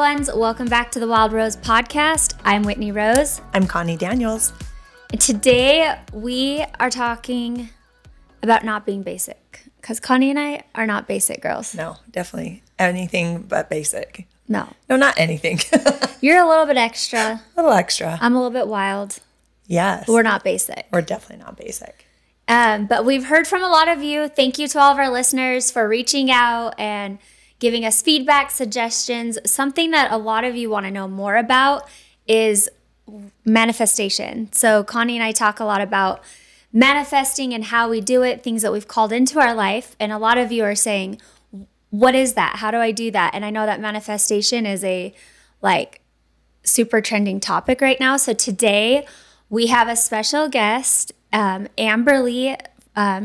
ones. Welcome back to the Wild Rose podcast. I'm Whitney Rose. I'm Connie Daniels. And today we are talking about not being basic, because Connie and I are not basic girls. No, definitely anything but basic. No, not anything. You're a little bit extra. A little extra. I'm a little bit wild. Yes. We're not basic. We're definitely not basic. But we've heard from a lot of you. Thank you to all of our listeners for reaching out and giving us feedback, suggestions. Something that a lot of you want to know more about is manifestation. So Connie and I talk a lot about manifesting and how we do it, things that we've called into our life. And a lot of you are saying, what is that? How do I do that? And I know that manifestation is a super trending topic right now. So today we have a special guest, Amber Lee.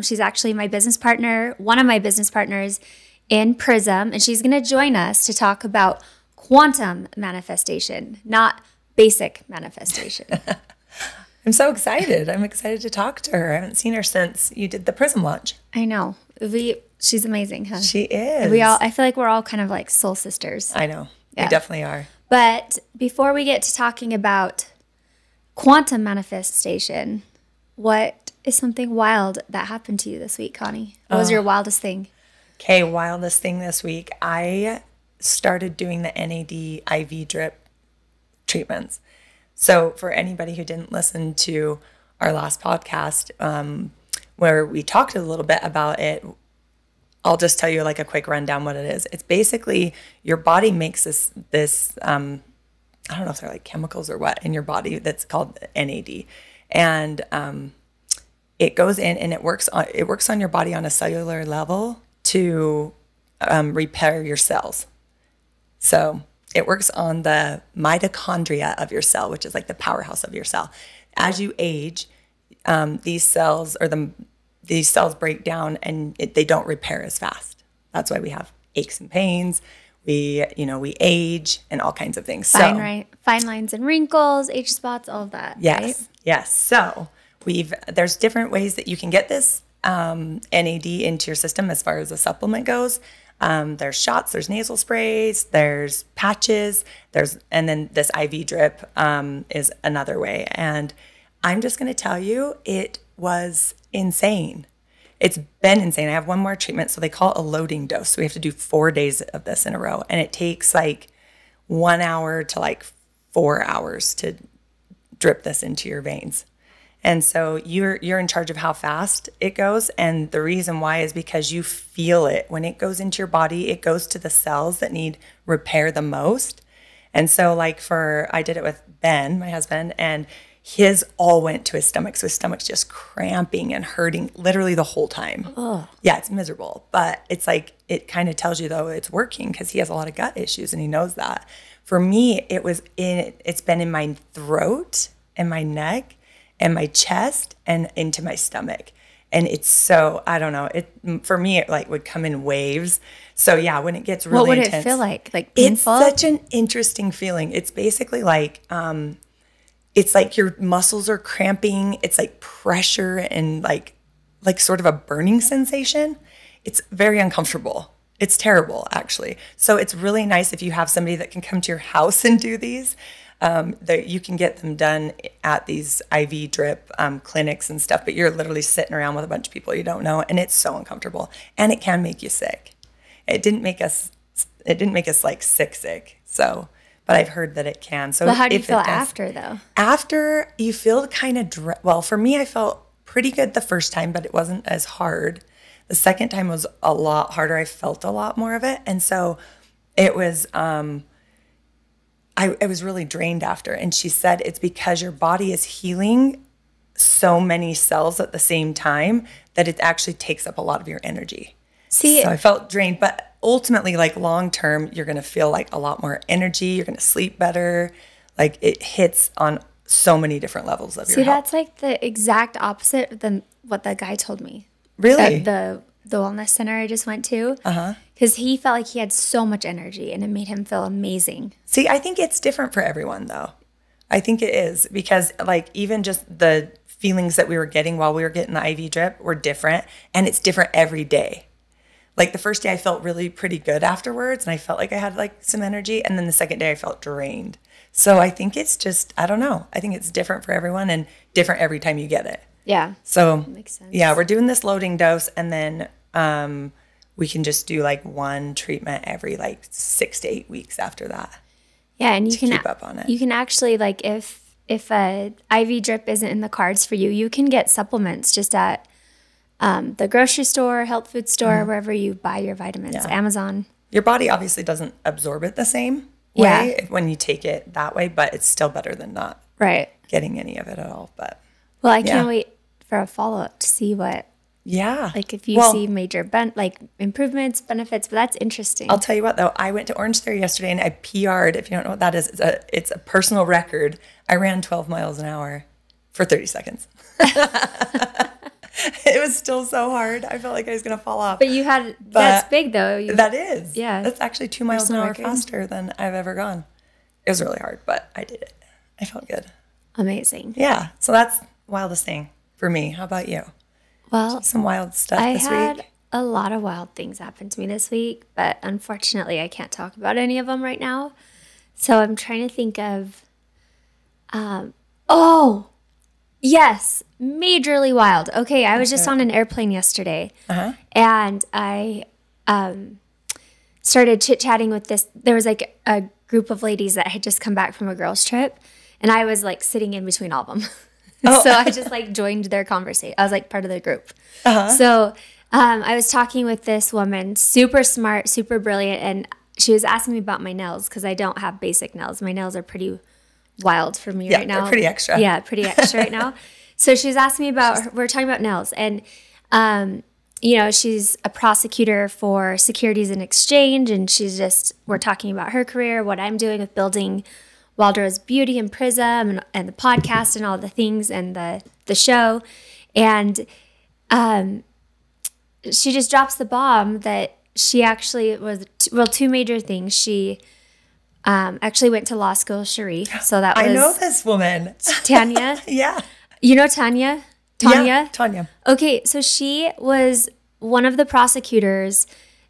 She's actually my business partner, one of my business partners in Prism, and she's going to join us to talk about quantum manifestation, not basic manifestation. I'm so excited. I'm excited to talk to her. I haven't seen her since you did the Prism launch. I know. She's amazing, huh? She is. I feel like we're all kind of like soul sisters. I know. Yeah. We definitely are. But before we get to talking about quantum manifestation, what is something wild that happened to you this week, Connie? What was your wildest thing? Okay, wildest thing this week. I started doing the NAD IV drip treatments. So for anybody who didn't listen to our last podcast, where we talked a little bit about it, I'll just tell you like a quick rundown what it is. It's basically your body makes this I don't know if they're like chemicals or what in your body that's called NAD. And it goes in and it works on your body on a cellular level to repair your cells. So it works on the mitochondria of your cell, which is like the powerhouse of your cell. As you age, these cells break down and they don't repair as fast. That's why we have aches and pains. We age and all kinds of things. Fine lines and wrinkles, age spots, all of that. Yes, right? yes. So there's different ways that you can get this NAD into your system as far as a supplement goes. There's shots, there's nasal sprays, there's patches, and then this IV drip is another way. And I'm just going to tell you, it was insane. It's been insane. I have one more treatment, so they call it a loading dose. So we have to do 4 days of this in a row, and it takes like 1 hour to 4 hours to drip this into your veins. And so you're in charge of how fast it goes. And the reason why is because you feel it. When it goes into your body, it goes to the cells that need repair the most. And so I did it with Ben, my husband, and his all went to his stomach. So his stomach's just cramping and hurting literally the whole time. Oh. Yeah, it's miserable. But it's it kind of tells you though it's working because he has a lot of gut issues and he knows that. For me, it's been in my throat and my neck and my chest and into my stomach. And it's so, I don't know, for me, it would come in waves. So yeah, when it gets really intense. What would intense, it feel like? Like painful? It's such an interesting feeling. It's basically it's like your muscles are cramping. It's like pressure and like sort of a burning sensation. It's very uncomfortable. It's terrible, actually. So it's really nice if you have somebody that can come to your house and do these. That you can get them done at these IV drip clinics and stuff, but you're literally sitting around with a bunch of people you don't know, and it's so uncomfortable, and it can make you sick. It didn't make us sick. So, but I've heard that it can. So, how do you feel after though? After you feel kind of well, for me, I felt pretty good the first time, but it wasn't as hard. The second time was a lot harder. I felt a lot more of it, and so it was. I was really drained after. And she said it's because your body is healing so many cells at the same time that it actually takes up a lot of your energy. So I felt drained. But ultimately, long term, you're going to feel a lot more energy. You're going to sleep better. It hits on so many different levels of your health. That's the exact opposite than what the guy told me. Really? The wellness center I just went to. Uh-huh. Because he felt like he had so much energy and it made him feel amazing. See, I think it's different for everyone, though. I think it is because, even just the feelings that we were getting while we were getting the IV drip were different, and it's different every day. Like the first day I felt really pretty good afterwards and I felt like I had like some energy. And then the second day I felt drained. So I think it's just, I don't know. I think it's different for everyone and different every time you get it. Yeah. So makes sense. Yeah, we're doing this loading dose and then we can just do like one treatment every like 6 to 8 weeks after that. Yeah. And you can keep up on it. You can actually like, if a IV drip isn't in the cards for you, you can get supplements just at the grocery store, health food store, wherever you buy your vitamins, Amazon. Your body obviously doesn't absorb it the same way when you take it that way, but it's still better than not getting any of it at all. But well, I can't wait for a follow-up to see what, like if you see major improvements, benefits, but that's interesting. I'll tell you what though, I went to Orange Theory yesterday and I PR'd, if you don't know what that is, it's a personal record. I ran 12 miles an hour for 30 seconds. It was still so hard. I felt like I was going to fall off. But that's big though. That is. Yeah. That's actually 2 miles an hour faster than I've ever gone. It was really hard, but I did it. I felt good. Amazing. Yeah. So that's wildest thing for me. How about you? Well, some wild stuff this week. I had a lot of wild things happen to me this week, but unfortunately I can't talk about any of them right now. So I'm trying to think of, yes, majorly wild. Okay, I was just on an airplane yesterday, and I started chit-chatting with this. There was like a group of ladies that had just come back from a girls' trip, and I was like sitting in between all of them. So I just like joined their conversation. I was like part of the group. So I was talking with this woman, super smart, super brilliant, and she was asking me about my nails because I don't have basic nails. My nails are pretty wild for me right now. They're pretty extra. Yeah, pretty extra right now. So she was asking me about, we're talking about nails, and she's a prosecutor for Securities and Exchange, and we're talking about her career, what I'm doing with building WILDROSE Beauty and Prism and the podcast and all the things and the show. And she just drops the bomb that she actually was, two major things. She actually went to law school, Sharif. So that was... I know this woman. Tanya? Yeah. You know Tanya? Yeah, Tanya. Okay, so she was one of the prosecutors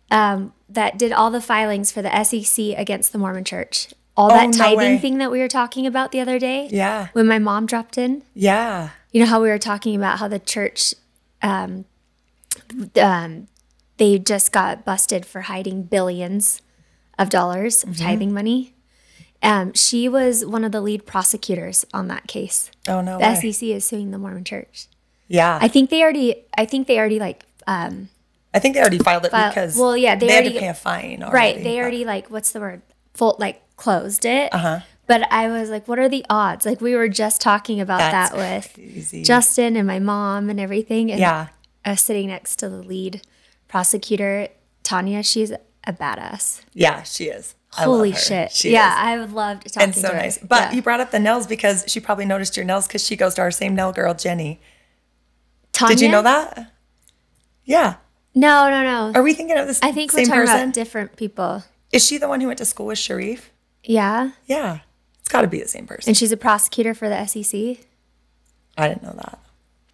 that did all the filings for the SEC against the Mormon Church. All that tithing thing that we were talking about the other day. Yeah. When my mom dropped in. Yeah. You know how we were talking about how the church, they just got busted for hiding billions of dollars of tithing money. She was one of the lead prosecutors on that case. Oh, no way. The SEC is suing the Mormon Church. Yeah. I think they already like... I think they already filed it because they had to pay a fine already. Right. They already what's the word? Closed it. But I was like, what are the odds? Like we were just talking about that with Justin and my mom and everything. And sitting next to the lead prosecutor, Tanya, she's a badass. Yeah, she is. Holy shit. She is. I would love to talk to her. And so nice. But you brought up the nails because she probably noticed your nails because she goes to our same nail girl, Jenny. Tanya? Did you know that? Yeah. No. Are we thinking of the same person? I think we're talking about different people. Is she the one who went to school with Sharif? Yeah. Yeah. It's got to be the same person. And she's a prosecutor for the SEC? I didn't know that.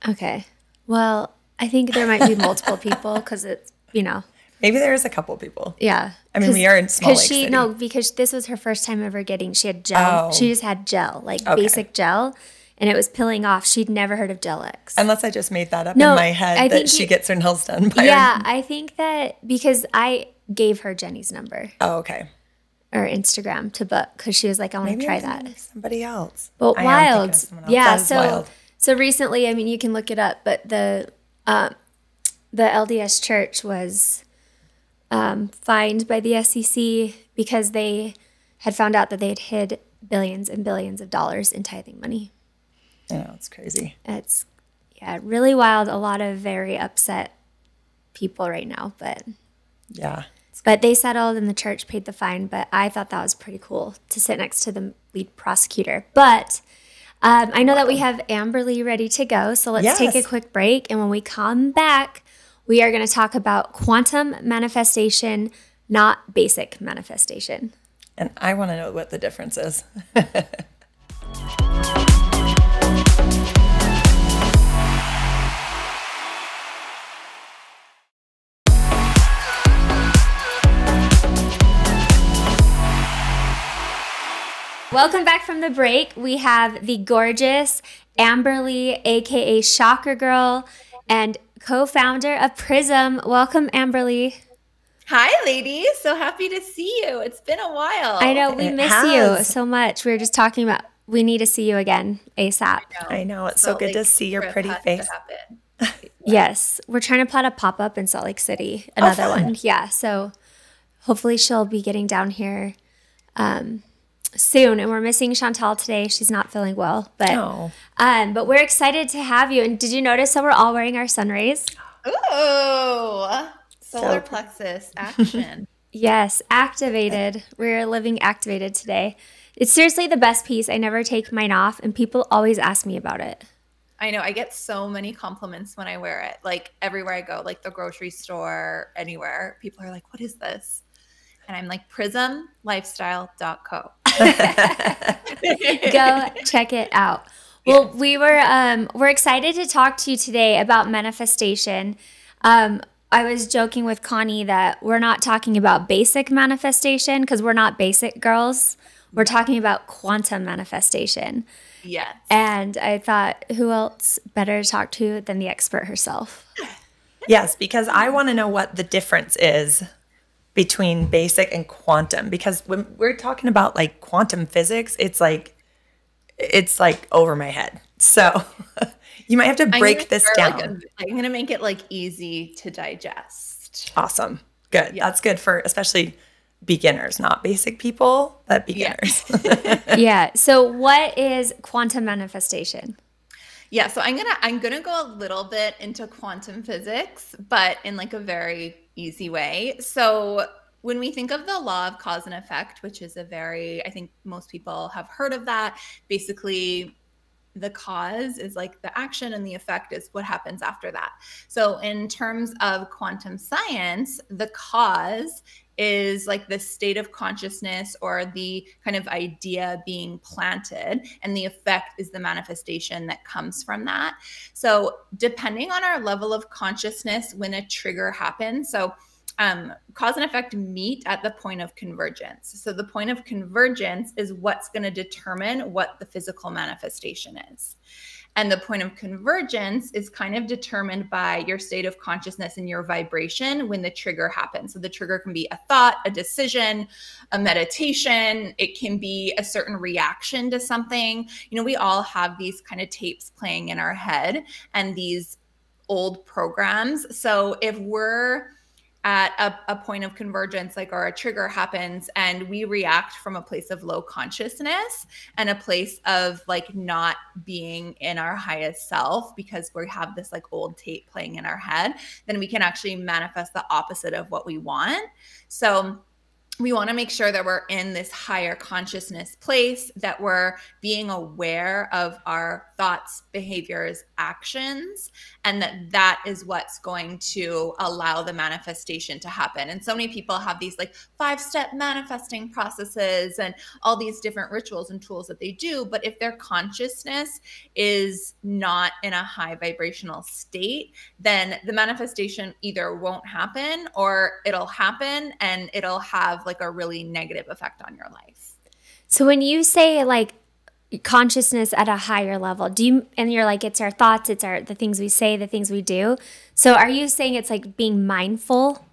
Okay. Well, I think there might be multiple people because it's, Maybe there is a couple people. Yeah. I mean, we are in Small Lake City. No, because this was her first time ever she had gel. She just had gel, basic gel, and it was peeling off. She'd never heard of Gel-X. Unless I just made that up in my head that she gets her nails done by her. I think that because I gave her Jenny's number. Oh, okay. Or Instagram to book because she was like, I want to try that. Somebody else. But wild. Yeah. Wild. So recently, I mean, you can look it up, but the LDS Church was fined by the SEC because they had found out that they had hid billions and billions of dollars in tithing money. I know, it's crazy. It's really wild. A lot of very upset people right now, but but they settled and the church paid the fine. But I thought that was pretty cool to sit next to the lead prosecutor. But I know that we have Amber Lee ready to go, so let's take a quick break. And when we come back, we are going to talk about quantum manifestation, not basic manifestation. And I want to know what the difference is. Welcome back from the break. We have the gorgeous Amber Lee, aka Shocker Girl, and co-founder of Prism. Welcome, Amber Lee. Hi, ladies. So happy to see you. It's been a while. I know, we miss you so much. We were just talking about we need to see you again ASAP. I know. It's so good to see your pretty face. Yes. We're trying to plot a pop-up in Salt Lake City. Another one. Yeah. So hopefully she'll be getting down here soon. And we're missing Chantal today. She's not feeling well. But we're excited to have you. And did you notice that we're all wearing our sun rays? Ooh. Solar plexus action. Yes. Activated. We're living activated today. It's seriously the best piece. I never take mine off. And people always ask me about it. I know. I get so many compliments when I wear it. Like everywhere I go, like the grocery store, anywhere. People are like, what is this? And I'm like, prismlifestyle.co. Go check it out. Well, we're excited to talk to you today about manifestation. I was joking with Connie that we're not talking about basic manifestation because we're not basic girls. We're talking about quantum manifestation. Yes. And I thought, who else better to talk to than the expert herself? Yes, because I want to know what the difference is between basic and quantum. Because when we're talking about like quantum physics, it's like over my head. So you might have to break this down. I'm going to make it like easy to digest. Awesome. Good. Yeah. That's good for especially beginners, not basic people, but beginners. Yeah. So what is quantum manifestation? Yeah, so I'm gonna go a little bit into quantum physics, but in like a very easy way. So when we think of the law of cause and effect, which is I think most people have heard of that. Basically, the cause is like the action and the effect is what happens after that. So in terms of quantum science, the cause is like the state of consciousness or the kind of idea being planted, and the effect is the manifestation that comes from that. So depending on our level of consciousness when a trigger happens, so cause and effect meet at the point of convergence. So the point of convergence is what's going to determine what the physical manifestation is. And the point of convergence is kind of determined by your state of consciousness and your vibration when the trigger happens. So the trigger can be a thought, a decision, a meditation. It can be a certain reaction to something. You know, we all have these kind of tapes playing in our head and these old programs. So if we're at a point of convergence, like, or a trigger happens and we react from a place of low consciousness and a place of like not being in our highest self because we have this like old tape playing in our head, then we can actually manifest the opposite of what we want. So we want to make sure that we're in this higher consciousness place, that we're being aware of our thoughts, behaviors, actions, and that is what's going to allow the manifestation to happen. And so many people have these like 5-step manifesting processes and all these different rituals and tools that they do. But if their consciousness is not in a high vibrational state, then the manifestation either won't happen or it'll happen and it'll have like a really negative effect on your life. So when you say like consciousness at a higher level, and you're like, it's our thoughts, the things we say, the things we do. So are you saying it's like being mindful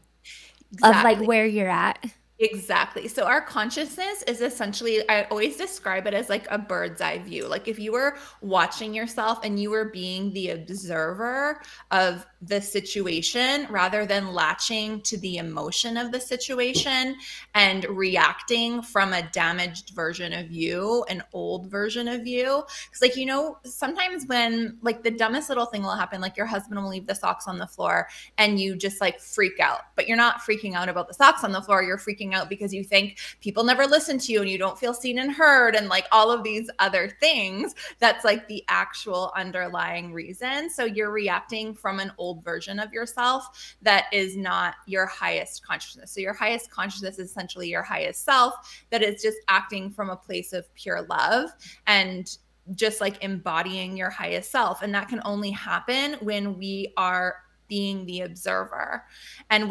of like where you're at? Exactly. So our consciousness is essentially, I always describe it as like a bird's eye view. Like if you were watching yourself and you were being the observer of the situation rather than latching to the emotion of the situation and reacting from a damaged version of you, an old version of you. Because like, you know, sometimes when like the dumbest little thing will happen, like your husband will leave the socks on the floor and you just like freak out, but you're not freaking out about the socks on the floor. You're freaking out because you think people never listen to you and you don't feel seen and heard and like all of these other things. That's like the actual underlying reason. So you're reacting from an old version of yourself that is not your highest consciousness. So your highest consciousness is essentially your highest self that is just acting from a place of pure love and just like embodying your highest self. And that can only happen when we are being the observer, and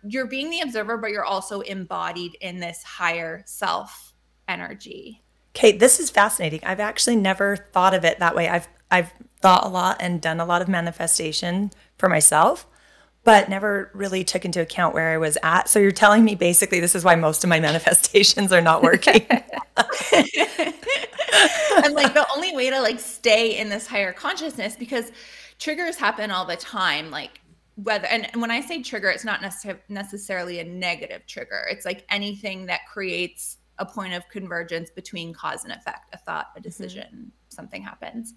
you're being the observer, but you're also embodied in this higher self energy. Okay, this is fascinating. I've actually never thought of it that way. I've thought a lot and done a lot of manifestation for myself, but never really took into account where I was at. So you're telling me basically this is why most of my manifestations are not working. And like the only way to like stay in this higher consciousness, because triggers happen all the time, like whether, and when I say trigger, it's not necessarily a negative trigger. It's like anything that creates a point of convergence between cause and effect, a thought, a decision, something happens.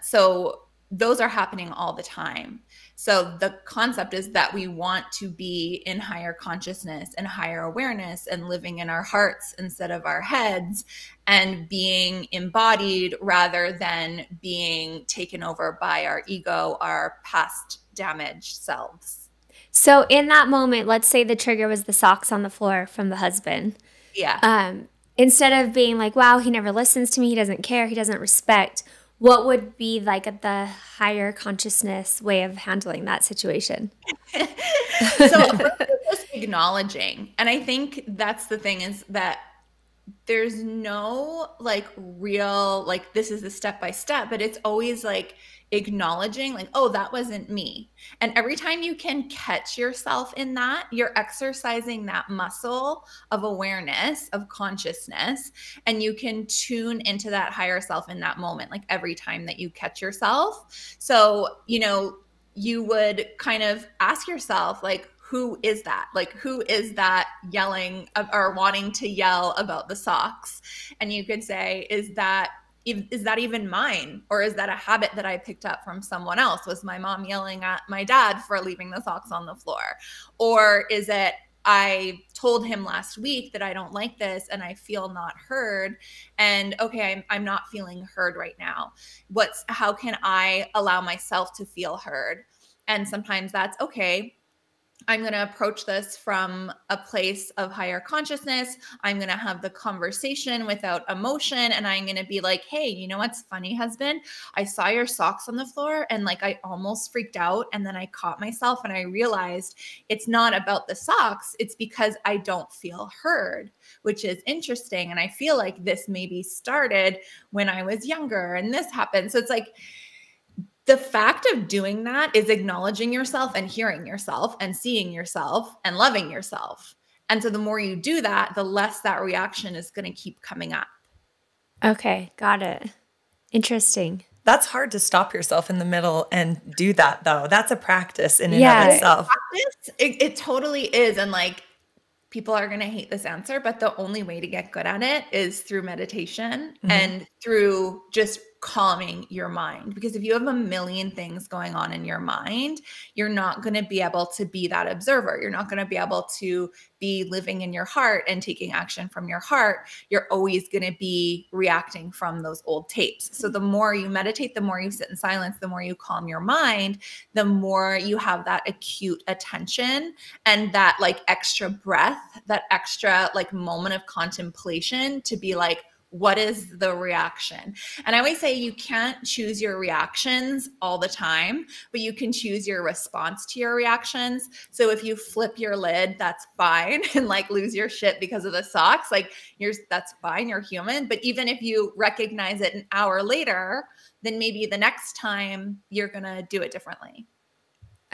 So those are happening all the time. So the concept is that we want to be in higher consciousness and higher awareness and living in our hearts instead of our heads, and being embodied rather than being taken over by our ego, our past damaged selves. So in that moment, let's say the trigger was the socks on the floor from the husband. Yeah. Instead of being like, wow, he never listens to me, he doesn't care, he doesn't respect, what would be like the higher consciousness way of handling that situation? So just acknowledging. And I think that's the thing, is that there's no like real, like this is the step by step, but it's always like acknowledging like, oh, that wasn't me. And every time you can catch yourself in that, you're exercising that muscle of awareness, of consciousness, and you can tune into that higher self in that moment, like every time that you catch yourself. So, you know, you would kind of ask yourself, like, who is that? Like, who is that yelling or wanting to yell about the socks? And you could say, is that even mine? Or is that a habit that I picked up from someone else? Was my mom yelling at my dad for leaving the socks on the floor? Or is it, I told him last week that I don't like this and I feel not heard, and okay, I'm not feeling heard right now. How can I allow myself to feel heard? And sometimes that's okay, I'm going to approach this from a place of higher consciousness. I'm going to have the conversation without emotion. And I'm going to be like, hey, you know what's funny, husband? I saw your socks on the floor and like I almost freaked out. And then I caught myself and I realized it's not about the socks. It's because I don't feel heard, which is interesting. And I feel like this maybe started when I was younger and this happened. So it's like, the fact of doing that is acknowledging yourself and hearing yourself and seeing yourself and loving yourself. And so the more you do that, the less that reaction is going to keep coming up. Okay, got it. Interesting. That's hard to stop yourself in the middle and do that, though. That's a practice in and of itself. It totally is. And like, people are going to hate this answer, but the only way to get good at it is through meditation and through just calming your mind. Because if you have a million things going on in your mind, you're not going to be able to be that observer. You're not going to be able to be living in your heart and taking action from your heart. You're always going to be reacting from those old tapes. So the more you meditate, the more you sit in silence, the more you calm your mind, the more you have that acute attention and that like extra breath, that extra like moment of contemplation to be like, what is the reaction? And I always say you can't choose your reactions all the time, but you can choose your response to your reactions. So if you flip your lid, that's fine, and like lose your shit because of the socks, like that's fine, you're human. But even if you recognize it an hour later, then maybe the next time you're going to do it differently.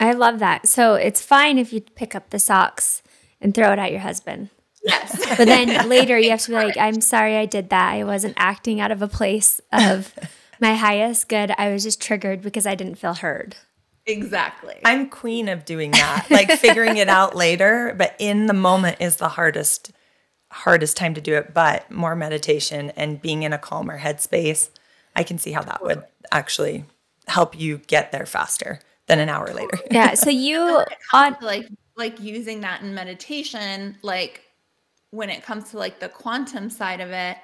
I love that. So it's fine if you pick up the socks and throw it at your husband. Yes. But then later you have to be like, I'm sorry I did that. I wasn't acting out of a place of my highest good. I was just triggered because I didn't feel heard. Exactly. I'm queen of doing that, like figuring it out later, but in the moment is the hardest time to do it. But more meditation and being in a calmer headspace, I can see how that would actually help you get there faster than an hour later. Yeah. So you on like using that in meditation, like when it comes to like the quantum side of it,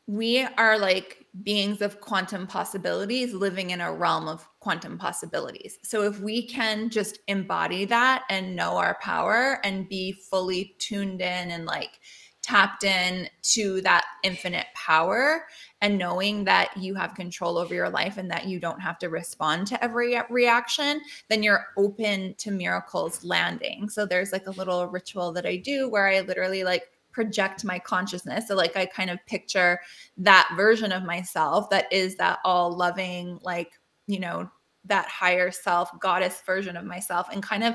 we are like beings of quantum possibilities living in a realm of quantum possibilities. So if we can just embody that and know our power and be fully tuned in and like tapped in to that infinite power and knowing that you have control over your life and that you don't have to respond to every reaction, then you're open to miracles landing. So there's like a little ritual that I do where I literally like project my consciousness. So like I kind of picture that version of myself that is that all loving, like, you know, that higher self, goddess version of myself, and kind of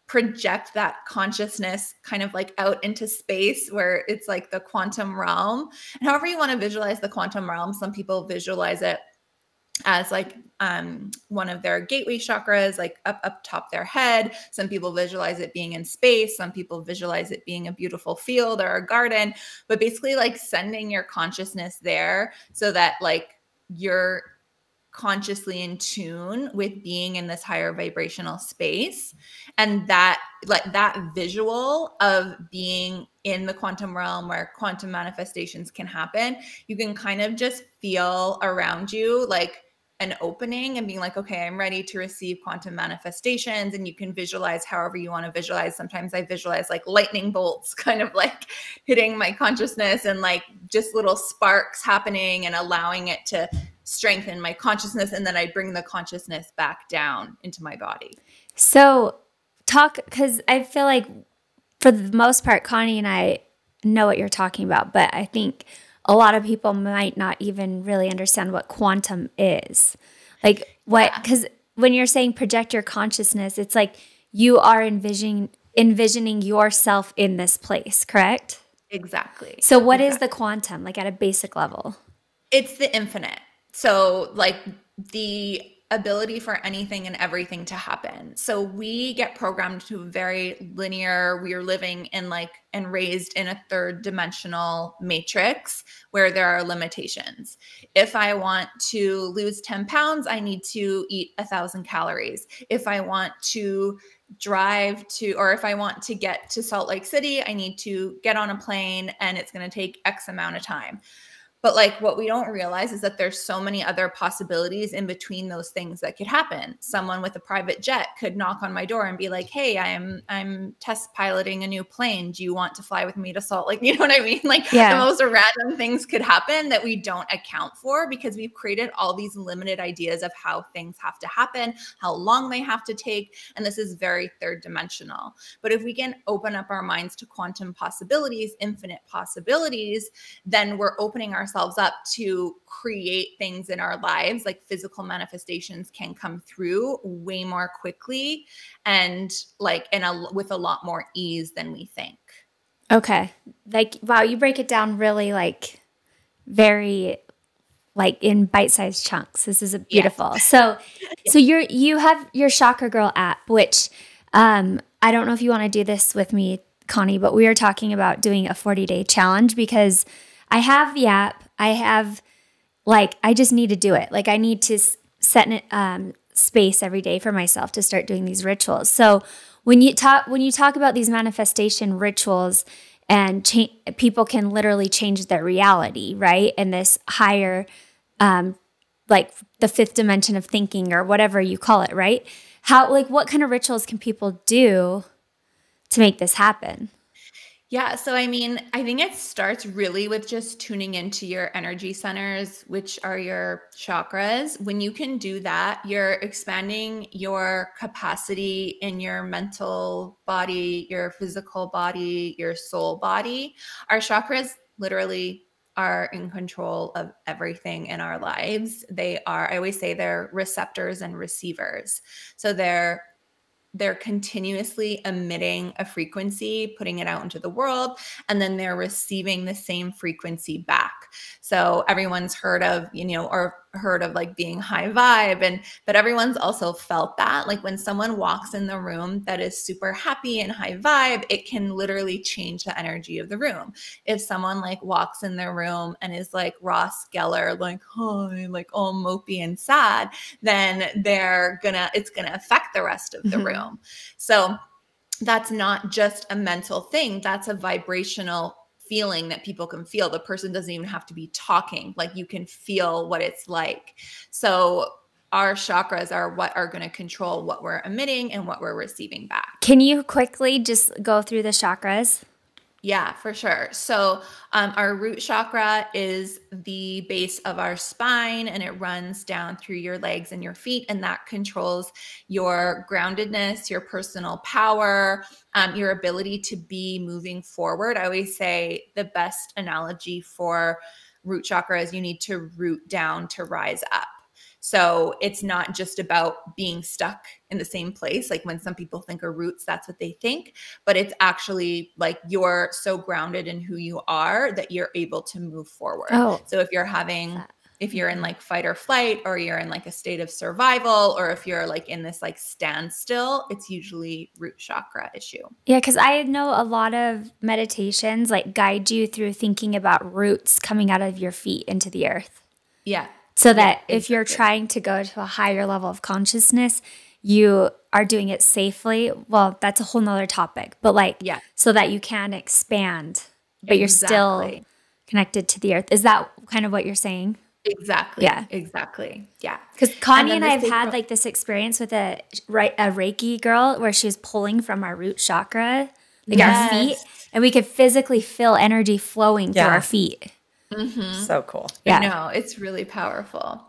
project that consciousness kind of like out into space where it's like the quantum realm. And however you want to visualize the quantum realm, some people visualize it as like one of their gateway chakras, like up top their head. Some people visualize it being in space. Some people visualize it being a beautiful field or a garden, but basically like sending your consciousness there so that like you're consciously in tune with being in this higher vibrational space. And that like that visual of being in the quantum realm where quantum manifestations can happen, you can kind of just feel around you like an opening and being like, okay, I'm ready to receive quantum manifestations. And you can visualize however you want to visualize. Sometimes I visualize like lightning bolts kind of like hitting my consciousness and like just little sparks happening and allowing it to strengthen my consciousness. And then I bring the consciousness back down into my body. So because I feel like for the most part, Connie and I know what you're talking about, but I think a lot of people might not even really understand what quantum is. Like what, because when you're saying project your consciousness, it's like you are envisioning yourself in this place, correct? Exactly. So what is the quantum, like at a basic level? It's the infinite. So like the ability for anything and everything to happen. So we get programmed to a very linear, we are living in like and raised in a third dimensional matrix where there are limitations. If I want to lose 10 pounds, I need to eat 1,000 calories. If I want to drive to, or if I want to get to Salt Lake City, I need to get on a plane and it's going to take X amount of time. But like what we don't realize is that there's so many other possibilities in between those things that could happen. Someone with a private jet could knock on my door and be like, hey, I'm test piloting a new plane. Do you want to fly with me to Salt Lake? You know what I mean? Like the most random things could happen that we don't account for because we've created all these limited ideas of how things have to happen, how long they have to take. And this is very third dimensional. But if we can open up our minds to quantum possibilities, infinite possibilities, then we're opening ourselves up to create things in our lives. Like physical manifestations can come through way more quickly and like with a lot more ease than we think. Okay. Like, wow, you break it down really like very like in bite-sized chunks. This is beautiful. Yeah. So you have your Chakra Girl app, which I don't know if you want to do this with me, Connie, but we are talking about doing a 40-day challenge because I have the app. I just need to do it. Like I need to set an space every day for myself to start doing these rituals. So when you talk about these manifestation rituals and people can literally change their reality, right? And this higher, like the fifth dimension of thinking or whatever you call it, right? What kind of rituals can people do to make this happen? Yeah. So, I mean, I think it starts really with just tuning into your energy centers, which are your chakras. When you can do that, you're expanding your capacity in your mental body, your physical body, your soul body. Our chakras literally are in control of everything in our lives. I always say they're receptors and receivers. So they're continuously emitting a frequency, putting it out into the world, and then they're receiving the same frequency back. So everyone's heard of, or heard of like being high vibe, but everyone's also felt that. Like when someone walks in the room that is super happy and high vibe, it can literally change the energy of the room. If someone like walks in the room and is like Ross Geller, like, hi, like all mopey and sad, then it's gonna affect the rest of the room. So that's not just a mental thing. That's a vibrational feeling that people can feel. The person doesn't even have to be talking. Like you can feel what it's like. So our chakras are what are going to control what we're emitting and what we're receiving back. Can you quickly just go through the chakras? Yeah, for sure. So our root chakra is the base of our spine, and it runs down through your legs and your feet, and that controls your groundedness, your personal power, your ability to be moving forward. I always say the best analogy for root chakra is you need to root down to rise up. So it's not just about being stuck in the same place. Like when some people think of roots, that's what they think, but it's actually like you're so grounded in who you are that you're able to move forward. Oh, So if you're in like fight or flight, or you're in like a state of survival, or if you're like in this like standstill, it's usually root chakra issue. yeah, because I know a lot of meditations like guide you through thinking about roots coming out of your feet into the earth. Yeah. So that Yeah, if you're exactly. trying to go to a higher level of consciousness, you are doing it safely. Well, that's a whole nother topic, but like, Yeah. so that you can expand, but you're still Exactly. connected to the earth. Is that kind of what you're saying? Exactly. Yeah. Exactly. Yeah. Because Connie then and the I have had sacral- like this experience with a Reiki girl where she was pulling from our root chakra, like our feet, Yes. and we could physically feel energy flowing through Yeah. our feet. So cool. Yeah. No, it's really powerful.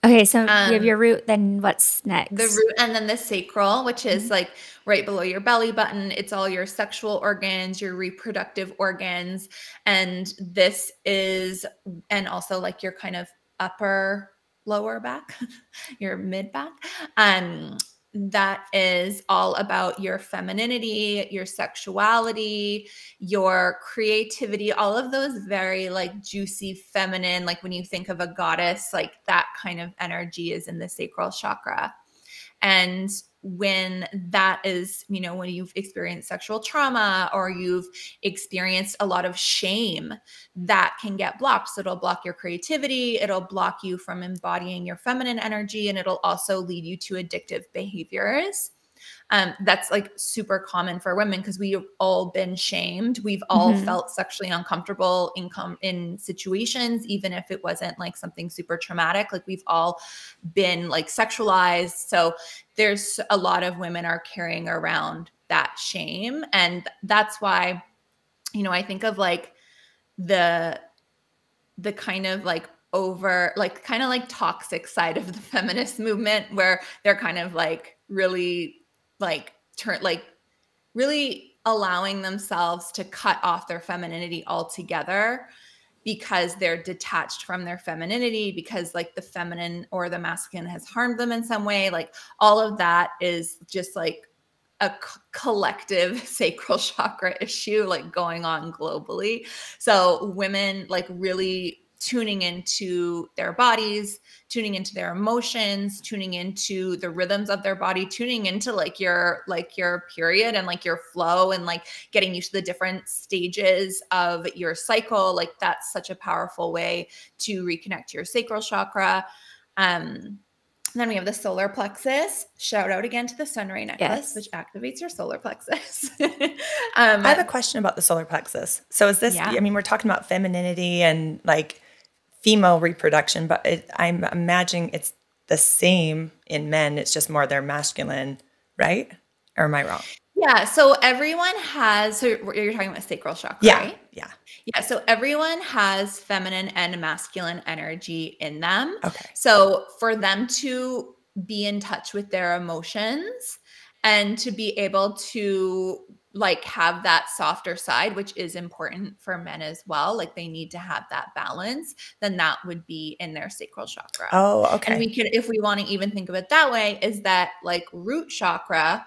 Okay, so you have your root, then what's next? The root, and then the sacral, which is like right below your belly button. It's all your sexual organs, your reproductive organs. And this is, and also like your kind of lower back, your mid back. That is all about your femininity, your sexuality, your creativity, all of those very like juicy feminine, like when you think of a goddess, like that kind of energy is in the sacral chakra. And when that is, when you've experienced sexual trauma or you've experienced a lot of shame, that can get blocked. So it'll block your creativity, it'll block you from embodying your feminine energy, and it'll also lead you to addictive behaviors. That's like super common for women because we've all been shamed. We've all felt sexually uncomfortable in situations, even if it wasn't like something super traumatic. Like we've all been like sexualized. So there's a lot of women are carrying around that shame. And that's why, I think of like the kind of like kind of like toxic side of the feminist movement where they're kind of like really like really allowing themselves to cut off their femininity altogether because they're detached from their femininity because like the feminine or the masculine has harmed them in some way. Like all of that is just like a collective sacral chakra issue like going on globally. So women like really tuning into their bodies, tuning into their emotions, tuning into the rhythms of their body, tuning into like your period and like your flow and like getting used to the different stages of your cycle. Like that's such a powerful way to reconnect to your sacral chakra. Then we have the solar plexus. Shout out again to the sun ray necklace, which activates your solar plexus. I have a question about the solar plexus. So is this, I mean, we're talking about femininity and like female reproduction, but I'm imagining it's the same in men. It's just more their masculine, right? Or am I wrong? Yeah. So everyone has, so you're talking about sacral chakra, right? Yeah. Yeah. So everyone has feminine and masculine energy in them. Okay. So for them to be in touch with their emotions and to be able to like have that softer side, which is important for men as well, like they need to have that balance, then that would be in their sacral chakra. Oh, okay. And we could, if we want to even think of it that way, is that like root chakra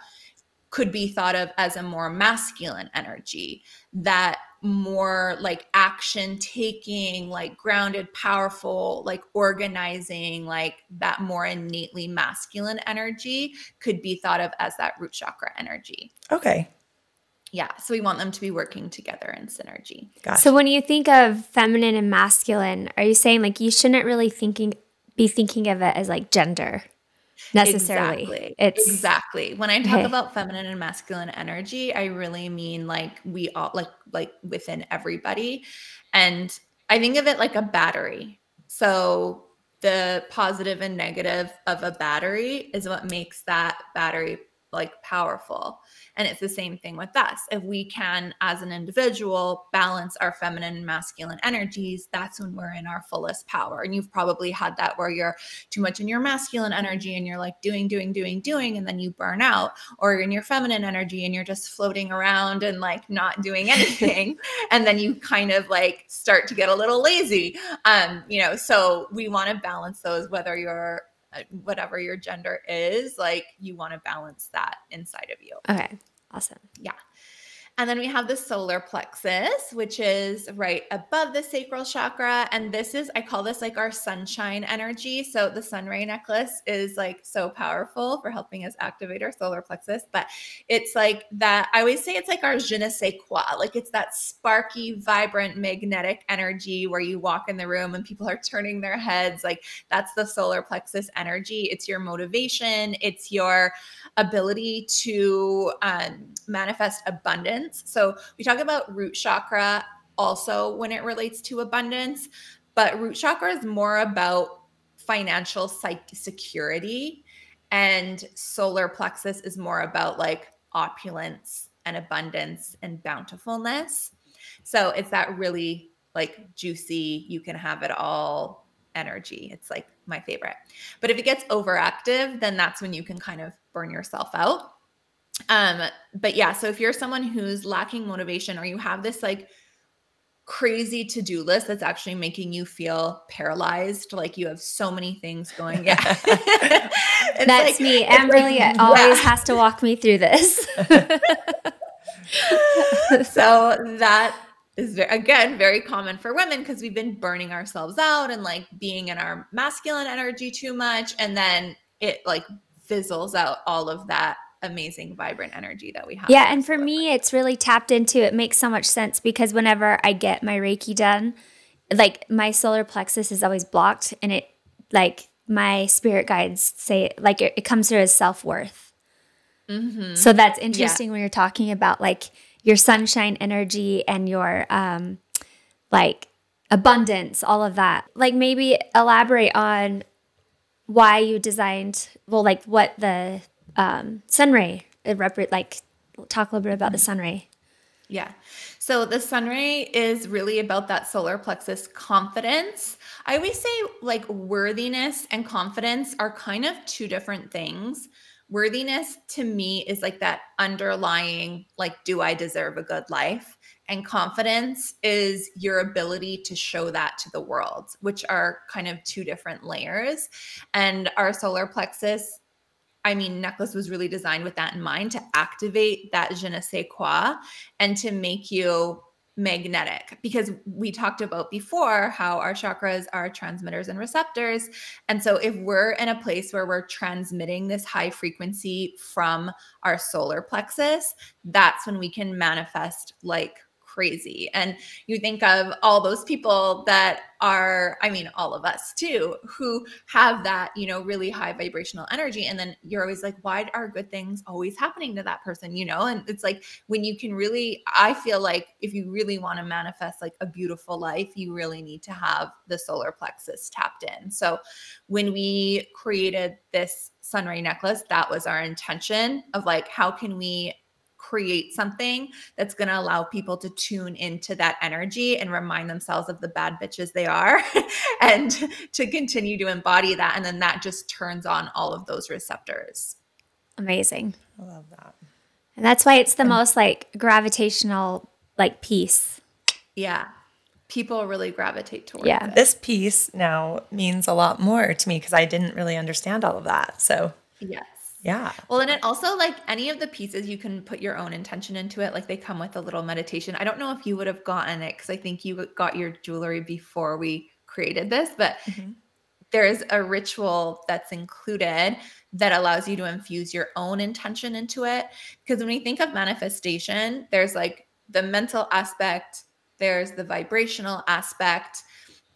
could be thought of as a more masculine energy, that more like action taking, like grounded, powerful, like organizing, like that more innately masculine energy could be thought of as that root chakra energy. Okay. Yeah. So we want them to be working together in synergy. Gotcha. So when you think of feminine and masculine, are you saying like you shouldn't really be thinking of it as like gender necessarily? Exactly. When I talk about feminine and masculine energy, I really mean like we all like within everybody. And I think of it like a battery. So the positive and negative of a battery is what makes that battery like powerful. And it's the same thing with us. If we can, as an individual, balance our feminine and masculine energies, that's when we're in our fullest power. And you've probably had that where you're too much in your masculine energy and you're like doing, and then you burn out, or you're in your feminine energy and you're just floating around and like not doing anything. And then you kind of like start to get a little lazy. So we want to balance those, whatever your gender is, like you want to balance that inside of you. Okay. Awesome. Yeah. And then we have the solar plexus, which is right above the sacral chakra. And I call this like our sunshine energy. So the sun ray necklace is like so powerful for helping us activate our solar plexus. But it's like that, I always say it's like our je ne sais quoi. Like it's that sparky, vibrant, magnetic energy where you walk in the room and people are turning their heads. Like that's the solar plexus energy. It's your motivation. It's your ability to manifest abundance. So we talk about root chakra also when it relates to abundance, but root chakra is more about financial security, and solar plexus is more about like opulence and abundance and bountifulness. So it's that really like juicy, you can have it all energy. It's like my favorite. But if it gets overactive, then that's when you can kind of burn yourself out. But yeah, so if you're someone who's lacking motivation, or you have this like crazy to-do list that's actually making you feel paralyzed, like you have so many things going. Yeah. That's like, me. Amber Lee always has to walk me through this. So that is again very common for women, because we've been burning ourselves out and like being in our masculine energy too much, and then it like fizzles out all of that amazing vibrant energy that we have. Yeah, and for me it's really tapped into. It makes so much sense because whenever I get my Reiki done, like my solar plexus is always blocked, and it like my spirit guides say like it comes through as self-worth. Mm-hmm. So that's interesting when you're talking about like your sunshine energy and your like abundance, all of that. Like maybe elaborate on why you designed, well, like what the sun ray, like talk a little bit about the sun ray. Yeah. So the sun ray is really about that solar plexus confidence. I always say like worthiness and confidence are kind of two different things. Worthiness to me is like that underlying, like, do I deserve a good life? And confidence is your ability to show that to the world, which are kind of two different layers. And our solar plexus, necklace was really designed with that in mind, to activate that je ne sais quoi and to make you magnetic, because we talked about before how our chakras are transmitters and receptors. And so if we're in a place where we're transmitting this high frequency from our solar plexus, that's when we can manifest like crazy. And you think of all those people that are, all of us too, who have that, really high vibrational energy. And then you're always like, why are good things always happening to that person? And it's like, when you can really, I feel like if you really want to manifest like a beautiful life, you really need to have the solar plexus tapped in. So when we created this sun ray necklace, that was our intention of like, how can we create something that's going to allow people to tune into that energy and remind themselves of the bad bitches they are and to continue to embody that. And then that just turns on all of those receptors. Amazing. I love that. And that's why it's the most like gravitational like piece. Yeah. People really gravitate towards it. This piece now means a lot more to me because I didn't really understand all of that. So yes. Yeah. Well, and it also, like any of the pieces, you can put your own intention into it. Like they come with a little meditation. I don't know if you would have gotten it because I think you got your jewelry before we created this, but there's a ritual that's included that allows you to infuse your own intention into it. Because when we think of manifestation, there's like the mental aspect, there's the vibrational aspect,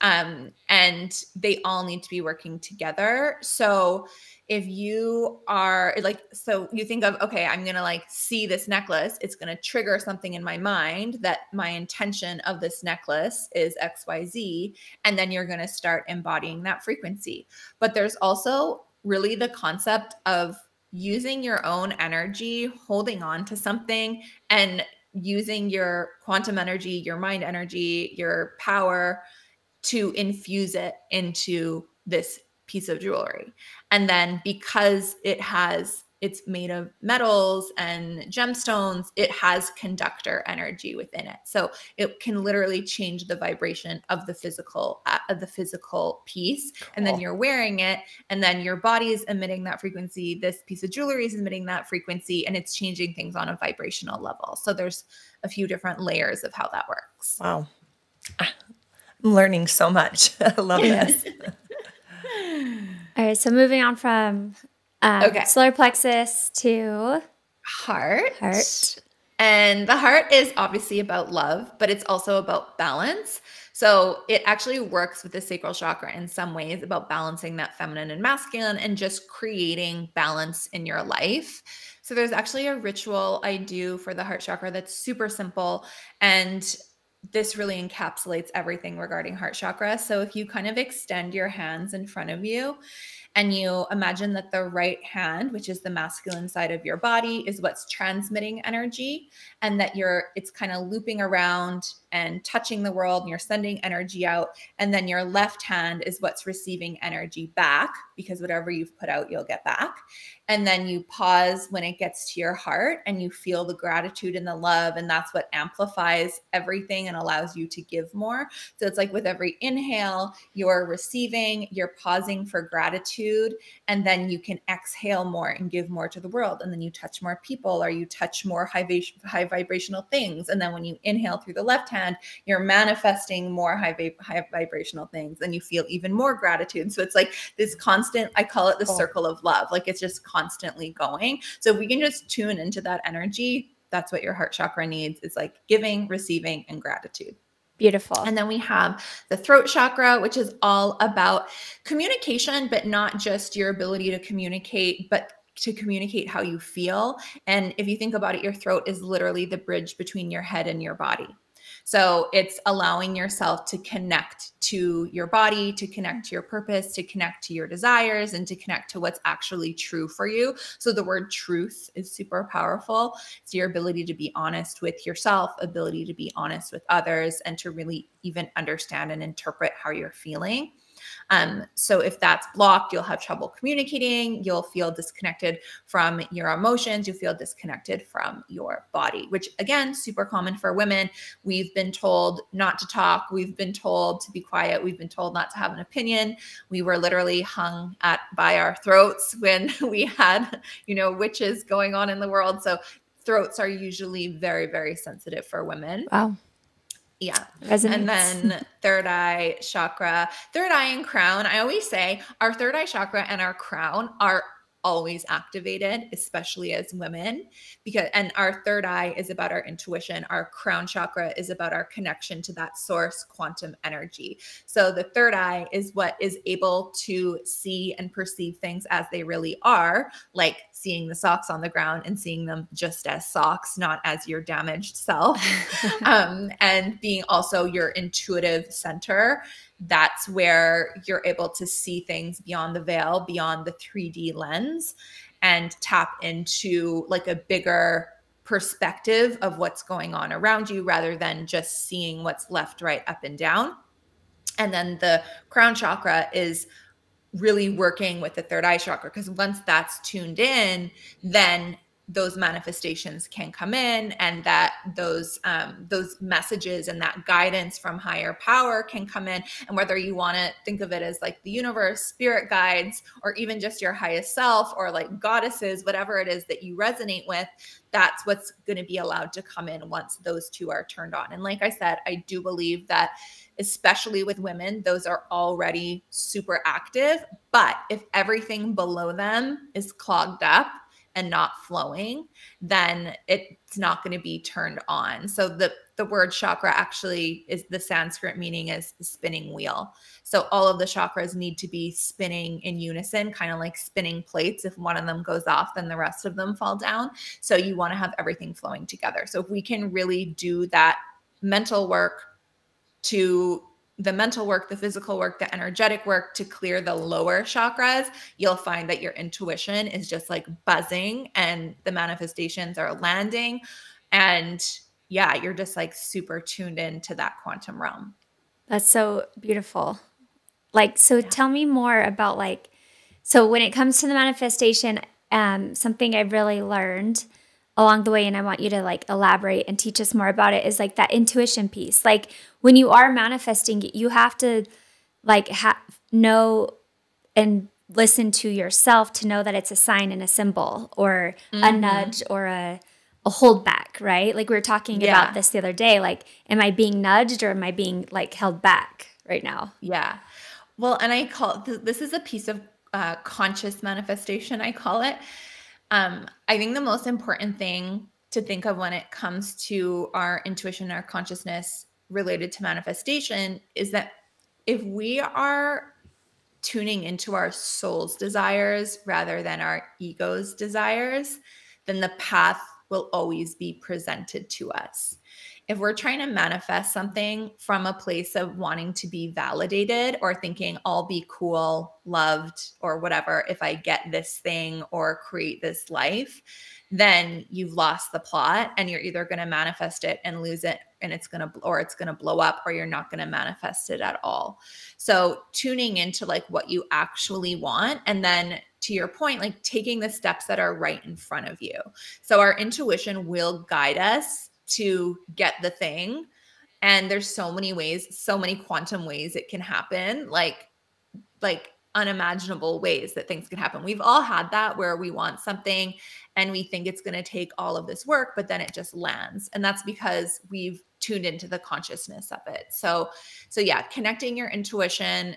and they all need to be working together. So if you are like, so you think of, okay, I'm going to like see this necklace. It's going to trigger something in my mind that my intention of this necklace is XYZ. And then you're going to start embodying that frequency. But there's also really the concept of using your own energy, holding on to something, and using your quantum energy, your mind energy, your power to infuse it into this piece of jewelry. And then because it's made of metals and gemstones, it has conductor energy within it. So it can literally change the vibration of the physical piece. Cool. And then you're wearing it, and then your body is emitting that frequency. This piece of jewelry is emitting that frequency, and it's changing things on a vibrational level. So there's a few different layers of how that works. Wow. I'm learning so much. I love this. All right, so moving on from solar plexus to heart. Heart. And the heart is obviously about love, but it's also about balance. So it actually works with the sacral chakra in some ways, about balancing that feminine and masculine and just creating balance in your life. So there's actually a ritual I do for the heart chakra that's super simple, and this really encapsulates everything regarding heart chakra. So if you kind of extend your hands in front of you and you imagine that the right hand, which is the masculine side of your body, is what's transmitting energy, and that it's kind of looping around and touching the world, and you're sending energy out. And then your left hand is what's receiving energy back, because whatever you've put out, you'll get back. And then you pause when it gets to your heart and you feel the gratitude and the love. And that's what amplifies everything and allows you to give more. So it's like with every inhale, you're receiving, you're pausing for gratitude, and then you can exhale more and give more to the world. And then you touch more people, or you touch more high vibrational things. And then when you inhale through the left hand, you're manifesting more high vibrational things, and you feel even more gratitude. So it's like this constant, I call it the circle of love. Like it's just constantly going. So if we can just tune into that energy, that's what your heart chakra needs. It's like giving, receiving, and gratitude. Beautiful. And then we have the throat chakra, which is all about communication, but not just your ability to communicate, but to communicate how you feel. And if you think about it, your throat is literally the bridge between your head and your body. So it's allowing yourself to connect to your body, to connect to your purpose, to connect to your desires, and to connect to what's actually true for you. So the word truth is super powerful. It's your ability to be honest with yourself, ability to be honest with others, and to really even understand and interpret how you're feeling. So if that's blocked, you'll have trouble communicating. You'll feel disconnected from your emotions. You'll feel disconnected from your body, which again, super common for women. We've been told not to talk. We've been told to be quiet. We've been told not to have an opinion. We were literally hung by our throats when we had, witches going on in the world. So throats are usually very, very sensitive for women. Wow. Yeah. Resonates. And then third eye chakra, third eye and crown. I always say our third eye chakra and our crown are always activated, especially as women, and our third eye is about our intuition. Our crown chakra is about our connection to that source quantum energy. So the third eye is what is able to see and perceive things as they really are, like seeing the socks on the ground and seeing them just as socks, not as your damaged self. And being also your intuitive center. That's where you're able to see things beyond the veil, beyond the 3D lens, and tap into like a bigger perspective of what's going on around you, rather than just seeing what's left, right, up, and down. And then the crown chakra is really working with the third eye chakra, because once that's tuned in, then those manifestations can come in, and that those messages and that guidance from higher power can come in. And whether you want to think of it as like the universe, spirit guides, or even just your highest self, or like goddesses, whatever it is that you resonate with, that's what's going to be allowed to come in once those two are turned on. And like I said, I do believe that especially with women, those are already super active. But if everything below them is clogged up and not flowing, then it's not going to be turned on. So the word chakra actually is, the Sanskrit meaning is spinning wheel. So all of the chakras need to be spinning in unison, kind of like spinning plates. If one of them goes off, then the rest of them fall down. So you want to have everything flowing together. So if we can really do that mental work to the mental work, the physical work, the energetic work to clear the lower chakras, you'll find that your intuition is just like buzzing and the manifestations are landing. And yeah, you're just like super tuned into that quantum realm. That's so beautiful. Like, so tell me more about like, so when it comes to the manifestation, something I've really learned along the way, and I want you to like elaborate and teach us more about it, is like that intuition piece. Like when you are manifesting, you have to like know and listen to yourself to know that it's a sign and a symbol or a nudge or a hold back, right? Like we were talking about this the other day. Like, am I being nudged or am I being like held back right now? Yeah. Well, and I call this is a piece of conscious manifestation, I call it. I think the most important thing to think of when it comes to our intuition, our consciousness related to manifestation is that if we are tuning into our soul's desires rather than our ego's desires, then the path will always be presented to us. If we're trying to manifest something from a place of wanting to be validated or thinking I'll be cool, loved, or whatever if I get this thing or create this life, then you've lost the plot and you're either going to manifest it and lose it and it's going to blow up, or you're not going to manifest it at all. So tuning into like what you actually want, and then to your point, like taking the steps that are right in front of you. So our intuition will guide us to get the thing. And there's so many ways, so many quantum ways it can happen, like unimaginable ways that things can happen. We've all had that where we want something and we think it's going to take all of this work, but then it just lands. And that's because we've tuned into the consciousness of it. So yeah, connecting your intuition,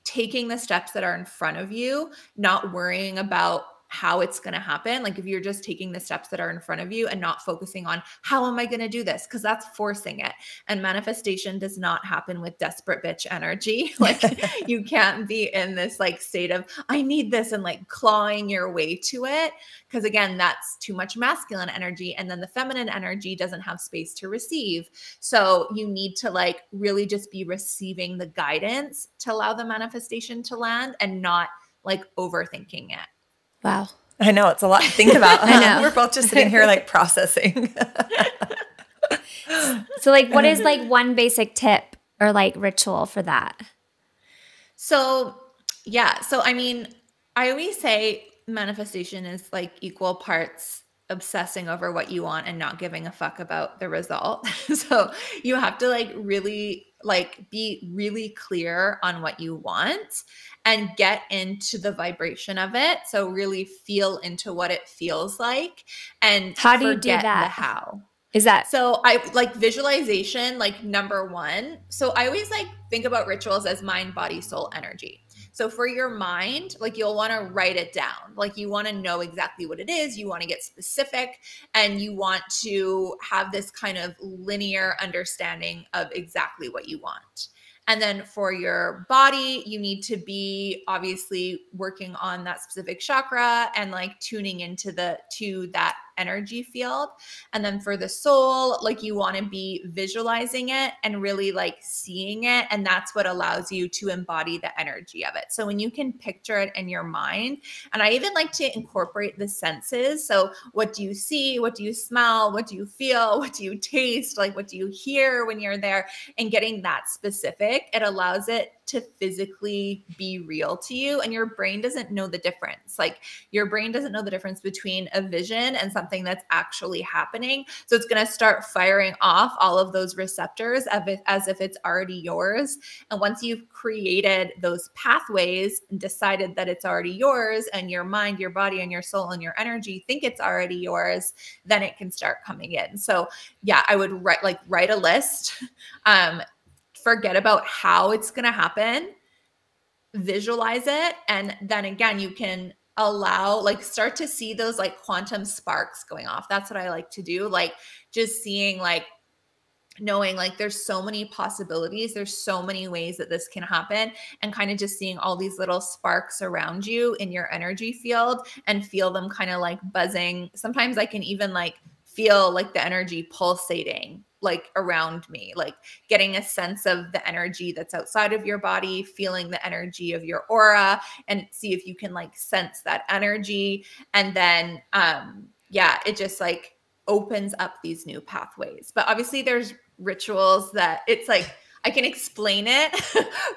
taking the steps that are in front of you, not worrying about how it's going to happen. Like if you're just taking the steps that are in front of you and not focusing on how am I going to do this? Because that's forcing it. And manifestation does not happen with desperate bitch energy. Like you can't be in this like state of I need this and like clawing your way to it. Because again, that's too much masculine energy. And then the feminine energy doesn't have space to receive. So you need to like really just be receiving the guidance to allow the manifestation to land and not like overthinking it. Wow. I know, it's a lot to think about. I know. We're both just sitting here like processing. So like what is like one basic tip or like ritual for that? So yeah. So I mean, I always say manifestation is like equal parts obsessing over what you want and not giving a fuck about the result. So you have to like really like be really clear on what you want and get into the vibration of it. So really feel into what it feels like and how do you do that? The how. Is that so I like visualization, like number one. So I always like think about rituals as mind, body, soul, energy. So for your mind, like you'll want to write it down. Like you want to know exactly what it is. You want to get specific and you want to have this kind of linear understanding of exactly what you want. And then for your body, you need to be obviously working on that specific chakra and like tuning into to that energy field. And then for the soul, like you want to be visualizing it and really like seeing it. And that's what allows you to embody the energy of it. So when you can picture it in your mind, and I even like to incorporate the senses. So what do you see? What do you smell? What do you feel? What do you taste? Like what do you hear when you're there? And getting that specific, it allows it to physically be real to you. And your brain doesn't know the difference. Like your brain doesn't know the difference between a vision and something that's actually happening. So it's going to start firing off all of those receptors as if it's already yours. And once you've created those pathways and decided that it's already yours, and your mind, your body, and your soul and your energy think it's already yours, then it can start coming in. So yeah, I would write a list. Forget about how it's going to happen, visualize it. And then again, you can start to see those like quantum sparks going off. That's what I like to do. Like just seeing, like knowing like there's so many possibilities. There's so many ways that this can happen, and kind of just seeing all these little sparks around you in your energy field and feel them kind of like buzzing. Sometimes I can even like feel like the energy pulsating like around me, like getting a sense of the energy that's outside of your body, feeling the energy of your aura, and see if you can like sense that energy. And then, it just like opens up these new pathways. But obviously there's rituals that it's like, I can explain it,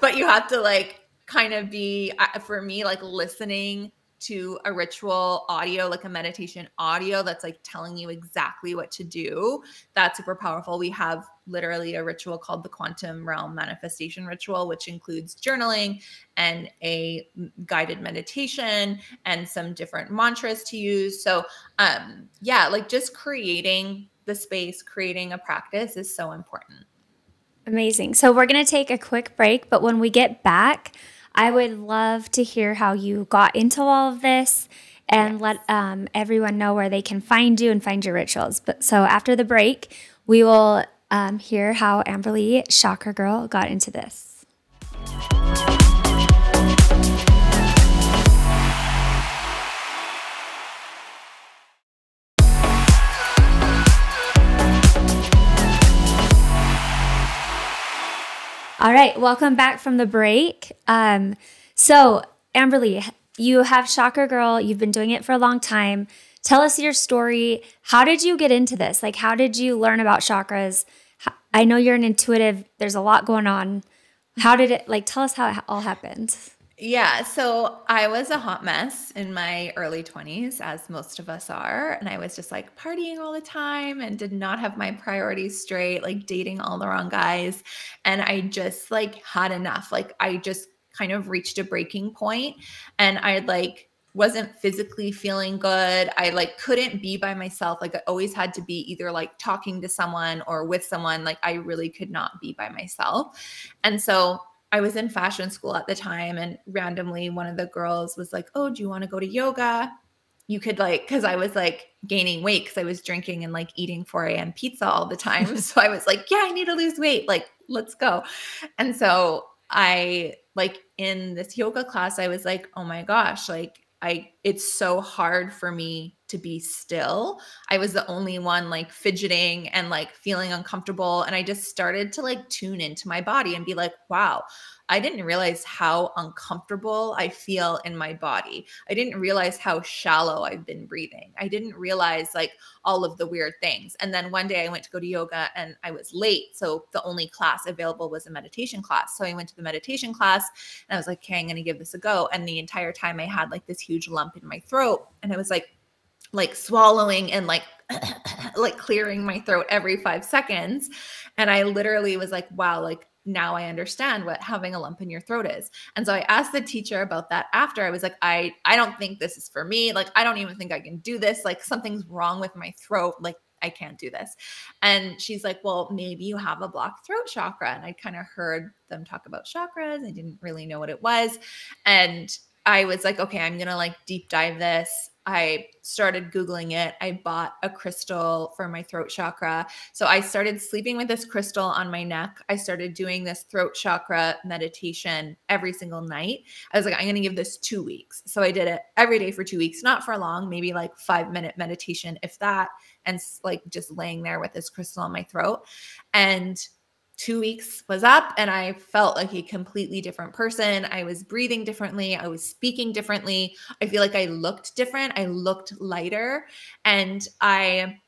but you have to like kind of be, for me, like listening to a ritual audio, like a meditation audio that's like telling you exactly what to do. That's super powerful. We have literally a ritual called the Quantum Realm Manifestation Ritual, which includes journaling and a guided meditation and some different mantras to use. So like just creating the space, creating a practice is so important. Amazing. So we're going to take a quick break, but when we get back, I would love to hear how you got into all of this and let everyone know where they can find you and find your rituals. But so after the break, we will hear how Amber Lee, Chakra Girl, got into this. All right, welcome back from the break. So Amber Lee, you have Chakra Girl. You've been doing it for a long time. Tell us your story. How did you get into this? Like, how did you learn about chakras? I know you're an intuitive. There's a lot going on. How did it, like, tell us how it all happened. Yeah, so I was a hot mess in my early 20s, as most of us are. And I was just like partying all the time and did not have my priorities straight, like dating all the wrong guys. And I just like had enough. Like I just kind of reached a breaking point, and I like wasn't physically feeling good. I like couldn't be by myself. Like I always had to be either like talking to someone or with someone. Like I really could not be by myself. And so I was in fashion school at the time, and randomly one of the girls was like, "Oh, do you want to go to yoga? You could like," because I was like gaining weight because I was drinking and like eating 4 a.m. pizza all the time. So I was like, "Yeah, I need to lose weight. Like, let's go." And so I like in this yoga class, I was like, "Oh my gosh, like it's so hard for me to be still." I was the only one like fidgeting and like feeling uncomfortable. And I just started to like tune into my body and be like, wow, I didn't realize how uncomfortable I feel in my body. I didn't realize how shallow I've been breathing. I didn't realize like all of the weird things. And then one day I went to go to yoga and I was late. So the only class available was a meditation class. So I went to the meditation class and I was like, okay, I'm going to give this a go. And the entire time I had like this huge lump in my throat, and I was like swallowing and like clearing my throat every 5 seconds. And I literally was like, wow, like now I understand what having a lump in your throat is. And so I asked the teacher about that after. I was like, I don't think this is for me. Like, I don't even think I can do this. Like something's wrong with my throat. Like I can't do this. And she's like, well, maybe you have a blocked throat chakra. And I kind of heard them talk about chakras. I didn't really know what it was. And I was like, okay, I'm going to like deep dive this. I started Googling it. I bought a crystal for my throat chakra. So I started sleeping with this crystal on my neck. I started doing this throat chakra meditation every single night. I was like, I'm going to give this 2 weeks. So I did it every day for 2 weeks, not for long, maybe like 5-minute meditation, if that, and like just laying there with this crystal on my throat. And 2 weeks was up and I felt like a completely different person. I was breathing differently. I was speaking differently. I feel like I looked different. I looked lighter. And I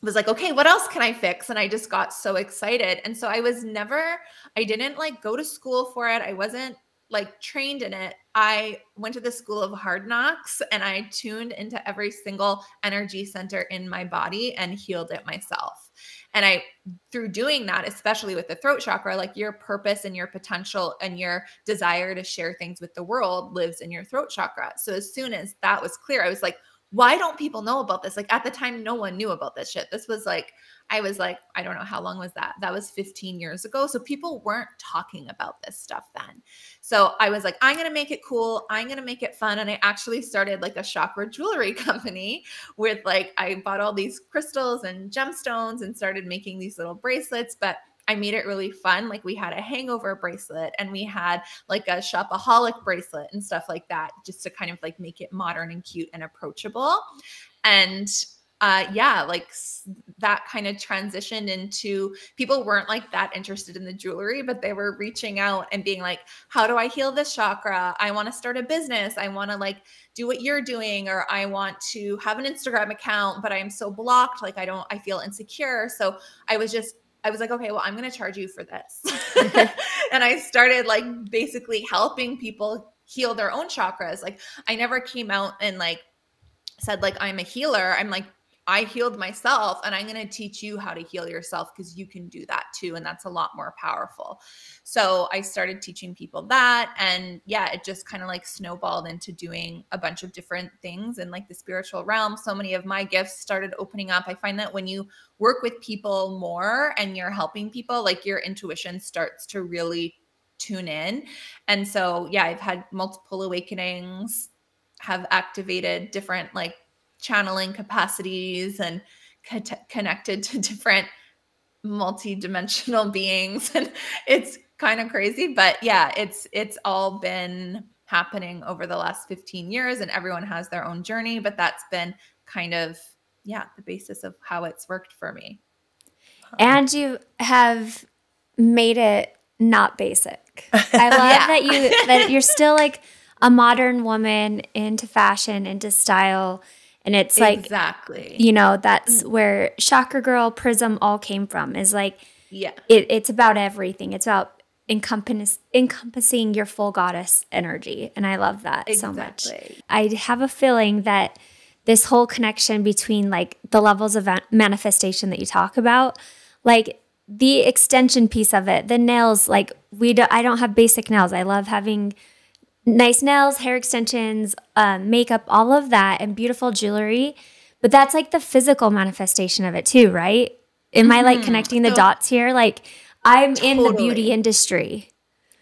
was like, okay, what else can I fix? And I just got so excited. And so I didn't like go to school for it. I wasn't like trained in it. I went to the school of hard knocks and I tuned into every single energy center in my body and healed it myself. And through doing that, especially with the throat chakra, like your purpose and your potential and your desire to share things with the world lives in your throat chakra. So as soon as that was clear, I was like, why don't people know about this? Like at the time, no one knew about this shit. This was like, I was like, I don't know, how long was that? That was 15 years ago. So people weren't talking about this stuff then. So I was like, I'm going to make it cool. I'm going to make it fun. And I actually started like a chakra jewelry company with like, I bought all these crystals and gemstones and started making these little bracelets, but I made it really fun. Like we had a hangover bracelet and we had like a shopaholic bracelet and stuff like that, just to kind of like make it modern and cute and approachable. And that kind of transitioned into, people weren't like that interested in the jewelry, but they were reaching out and being like, how do I heal this chakra? I want to start a business. I want to like do what you're doing, or I want to have an Instagram account, but I am so blocked. Like I feel insecure. So I was like, okay, well, I'm going to charge you for this. And I started like basically helping people heal their own chakras. Like I never came out and like said like, I'm a healer. I'm like, I healed myself, and I'm going to teach you how to heal yourself, because you can do that too. And that's a lot more powerful. So I started teaching people that. And yeah, it just kind of like snowballed into doing a bunch of different things in like the spiritual realm. So many of my gifts started opening up. I find that when you work with people more and you're helping people, like your intuition starts to really tune in. And so, yeah, I've had multiple awakenings, have activated different like channeling capacities, and connected to different multi-dimensional beings. And it's kind of crazy, but yeah, it's all been happening over the last 15 years, and everyone has their own journey, but that's been kind of, yeah, the basis of how it's worked for me. And you have made it not basic. I love that you're still like a modern woman into fashion, into style. And it's like, exactly, you know, that's where Chakra Girl, Prism all came from, is like, yeah, it's about everything. It's about encompassing your full goddess energy. And I love that so much. I have a feeling that this whole connection between like the levels of manifestation that you talk about, like the extension piece of it, the nails, like I don't have basic nails. I love having nice nails, hair extensions, makeup, all of that, and beautiful jewelry. But that's like the physical manifestation of it too, right? Am I like connecting the dots here? Like I'm in the beauty industry.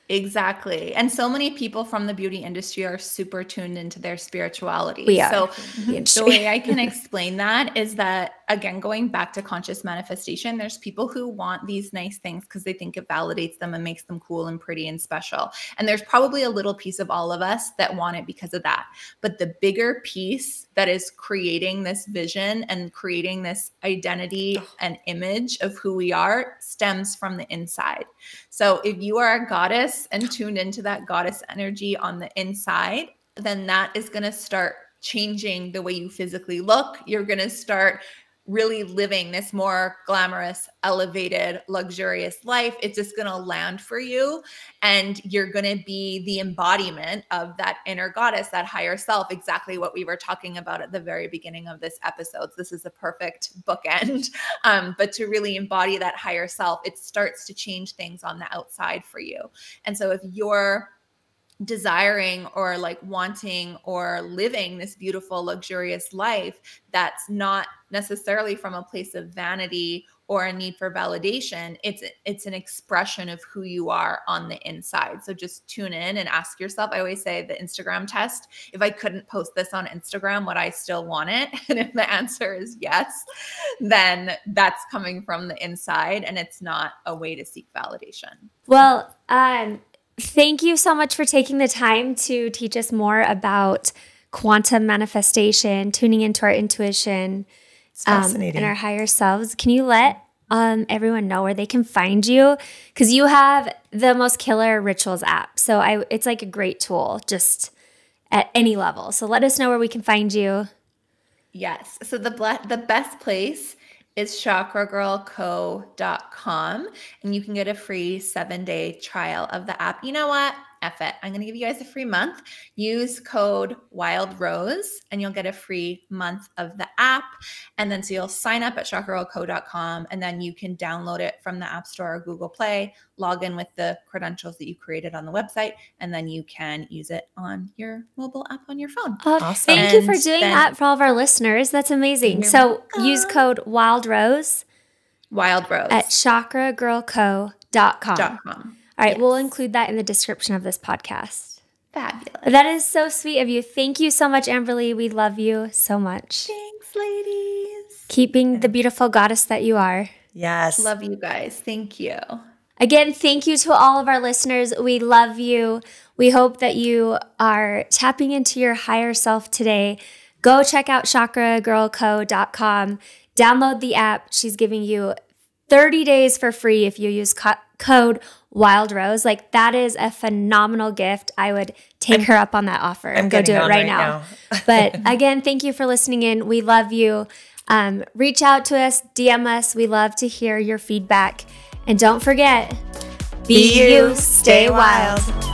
Exactly. And so many people from the beauty industry are super tuned into their spirituality. We are. So the way I can explain that is that, again, going back to conscious manifestation, there's people who want these nice things because they think it validates them and makes them cool and pretty and special. And there's probably a little piece of all of us that want it because of that. But the bigger piece that is creating this vision and creating this identity and image of who we are stems from the inside. So if you are a goddess and tuned into that goddess energy on the inside, then that is going to start changing the way you physically look. You're going to start really living this more glamorous, elevated, luxurious life. It's just going to land for you. And you're going to be the embodiment of that inner goddess, that higher self, exactly what we were talking about at the very beginning of this episode. This is a perfect bookend. But to really embody that higher self, it starts to change things on the outside for you. And so if you're desiring or like wanting or living this beautiful, luxurious life that's not necessarily from a place of vanity or a need for validation, it's an expression of who you are on the inside. So just tune in and ask yourself. I always say the Instagram test, if I couldn't post this on Instagram, would I still want it? And if the answer is yes, then that's coming from the inside and it's not a way to seek validation. Well, thank you so much for taking the time to teach us more about quantum manifestation, tuning into our intuition, and our higher selves. Can you let everyone know where they can find you? Because you have the most killer rituals app. So it's like a great tool just at any level. So let us know where we can find you. Yes. So the best place is chakragirlco.com, and you can get a free 7-day trial of the app. You know what? F it. I'm going to give you guys a free month. Use code WILDROSE and you'll get a free month of the app. And then so you'll sign up at chakragirlco.com and then you can download it from the App Store or Google Play, log in with the credentials that you created on the website, and then you can use it on your mobile app on your phone. Awesome. Thank you for doing that for all of our listeners. That's amazing. So use code WILDROSE at chakragirlco.com. All right, we'll include that in the description of this podcast. Fabulous. That is so sweet of you. Thank you so much, Amber Lee. We love you so much. Thanks, ladies. Keeping the beautiful goddess that you are. Yes. Love you guys. Thank you. Again, thank you to all of our listeners. We love you. We hope that you are tapping into your higher self today, go check out chakragirlco.com. Download the app. She's giving you 30 days for free if you use code WILDROSE. Like, that is a phenomenal gift. I would take her up on that offer. I'm go do it on right now. But again, thank you for listening in. We love you. Reach out to us, DM us. We love to hear your feedback. And don't forget, be you, stay wild.